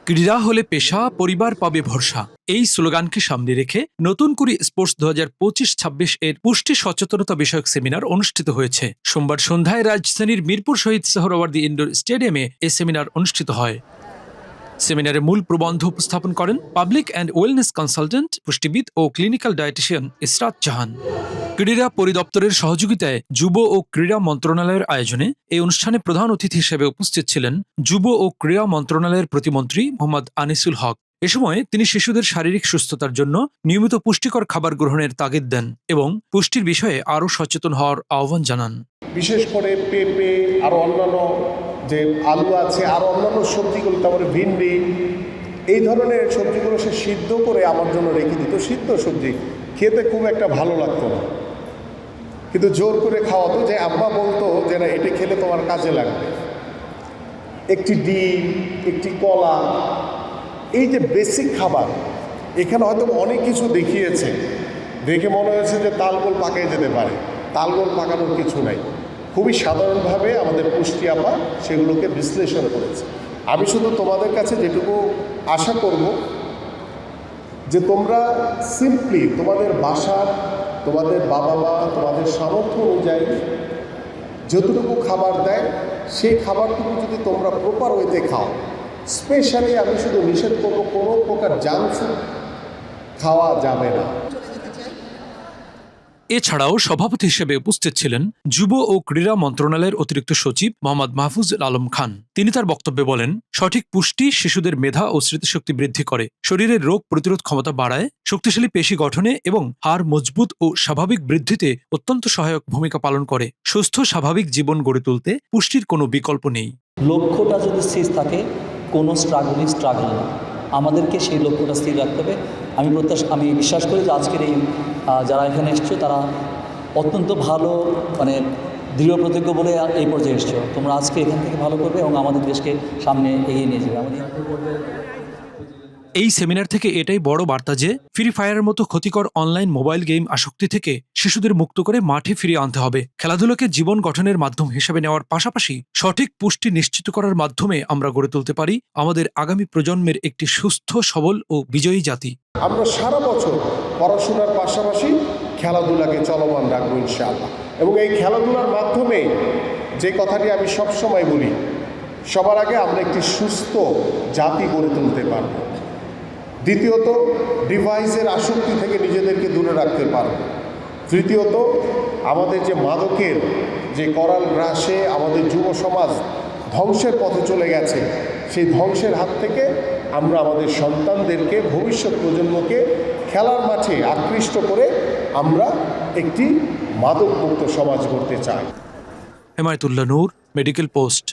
ক্রীড়া হলে পেশা, পরিবার পাবে ভরসা। এই স্লোগানকে সামনে রেখে নতুন করে স্পোর্টস 2025-26 এর পুষ্টি সচেতনতা বিষয়ক সেমিনার অনুষ্ঠিত হয়েছে। সোমবার সন্ধ্যায় রাজধানীর মিরপুর শহীদ সোহরাওয়ার্দী ইনডোর স্টেডিয়ামে এই সেমিনার অনুষ্ঠিত হয়। সেমিনারে মূল প্রবন্ধ উপস্থাপন করেন পাবলিক অ্যান্ড ওয়েলনেস কনসালটেন্ট, পুষ্টিবিদ ও ক্লিনিক্যাল ডায়েটিশিয়ান ইসরাত জাহান। ক্রীড়া পরিদপ্তরের সহযোগিতায় যুব ও ক্রীড়া মন্ত্রণালয়ের আয়োজনে এই অনুষ্ঠানে প্রধান অতিথি হিসেবে উপস্থিত ছিলেন যুব ও ক্রীড়া মন্ত্রণালয়ের প্রতিমন্ত্রী মোহাম্মদ আনিসুল হক। এ সময় তিনি শিশুদের শারীরিক সুস্থতার জন্য নিয়মিত পুষ্টিকর খাবার গ্রহণের তাগিদ দেন এবং পুষ্টির বিষয়ে আরও সচেতন হওয়ার আহ্বান জানান। বিশেষ করে পেঁপে, আরও অন্যান্য যে আলু আছে, আরও অন্যান্য সবজিগুলো, তারপরে ভিন্ডি, এই ধরনের সবজিগুলো সে সিদ্ধ করে আমার জন্য রেখে দিত। সিদ্ধ সবজি খেতে খুব একটা ভালো লাগতো না, কিন্তু জোর করে খাওয়াতো, যে আম্মা বলতো যে না, এটা খেলে তোমার কাজে লাগবে। একটি ডিম, একটি কলা, এই যে বেসিক খাবার, এখানে হয়তো অনেক কিছু দেখিয়েছে, দেখে মনে হয়েছে যে তালগোল পাকিয়ে যেতে পারে। তালগোল পাকানোর কিছু নাই, খুবই সাধারণভাবে আমাদের পুষ্টি আপা সেগুলোকে বিশ্লেষণ করেছে। আমি শুধু তোমাদের কাছে যেটুকু আশা করব যে তোমরা সিম্পলি তোমাদের বাসার, তোমাদের বাবা মা তোমাদের সামর্থ্য অনুযায়ী যতটুকু খাবার দেয় সেই খাবারটুকু যদি তোমরা প্রপার ওয়েতে খাও। স্পেশালি আমি শুধু নিষেধ করবো, কোনো প্রকার জাঙ্ক ফুড খাওয়া যাবে না। এছাড়াও সভাপতি হিসেবে উপস্থিত ছিলেন যুব ও ক্রীড়া মন্ত্রণালয়ের অতিরিক্ত সচিব মোহাম্মদ মাহফুজ আলম খান। তিনি তার বক্তব্যে বলেন, সঠিক পুষ্টি শিশুদের মেধা ও স্মৃতিশক্তি বৃদ্ধি করে, শরীরের রোগ প্রতিরোধ ক্ষমতা বাড়ায়, শক্তিশালী পেশি গঠনে এবং হাড় মজবুত ও স্বাভাবিক বৃদ্ধিতে অত্যন্ত সহায়ক ভূমিকা পালন করে। সুস্থ স্বাভাবিক জীবন গড়ে তুলতে পুষ্টির কোনো বিকল্প নেই। লক্ষ্যটা যদি স্থির থাকে, কোনো স্ট্রাগল না। আমাদেরকে সেই লক্ষ্যটা স্থির রাখতে হবে। আমি বিশ্বাস করি যে আজকের এই যারা এখানে এসছো তারা অত্যন্ত ভালো, দৃঢ় প্রতিজ্ঞ বলে এই পর্যায়ে এসছো। তোমরা আজকে এখান থেকে ভালো করবে এবং আমাদের দেশকে সামনে এগিয়ে নিয়ে যাবে। এই সেমিনার থেকে এটাই বড় বার্তা যে ফ্রি ফায়ারের মতো ক্ষতিকর অনলাইন মোবাইল গেম আসক্তি থেকে শিশুদের মুক্ত করে মাঠে ফিরিয়ে আনতে হবে। খেলাধুলাকে জীবন গঠনের মাধ্যম হিসেবে নেওয়ার পাশাপাশি সঠিক পুষ্টি নিশ্চিত করার মাধ্যমে আমরা গড়ে তুলতে পারি আমাদের আগামী প্রজন্মের একটি সুস্থ, সবল ও বিজয়ী জাতি। আমরা সারা বছর পড়াশোনার পাশাপাশি খেলাধুলাকে চলমান রাখবো ইনশাআল্লাহ। এবং এই খেলাধুলার মাধ্যমে যে কথাটি আমি সবসময় বলি, সবার আগে আমরা একটি সুস্থ জাতি গড়ে তুলতে পারব। দ্বিতীয়ত, ডিভাইসের আসক্তি থেকে নিজেদেরকে দূরে রাখতে পারব। তৃতীয়ত, আমাদের যে মাদকের যে করাল গ্রাসে আমাদের যুব সমাজ ধ্বংসের পথে চলে গেছে, সেই ধ্বংসের হাত থেকে আমরা আমাদের সন্তানদেরকে, ভবিষ্যৎ প্রজন্মকে খেলার মাঠে আকৃষ্ট করে আমরা একটি মাদকমুক্ত সমাজ গড়তে চাই। হেমায়েতুল্লাহ নূর, মেডিকেল পোস্ট।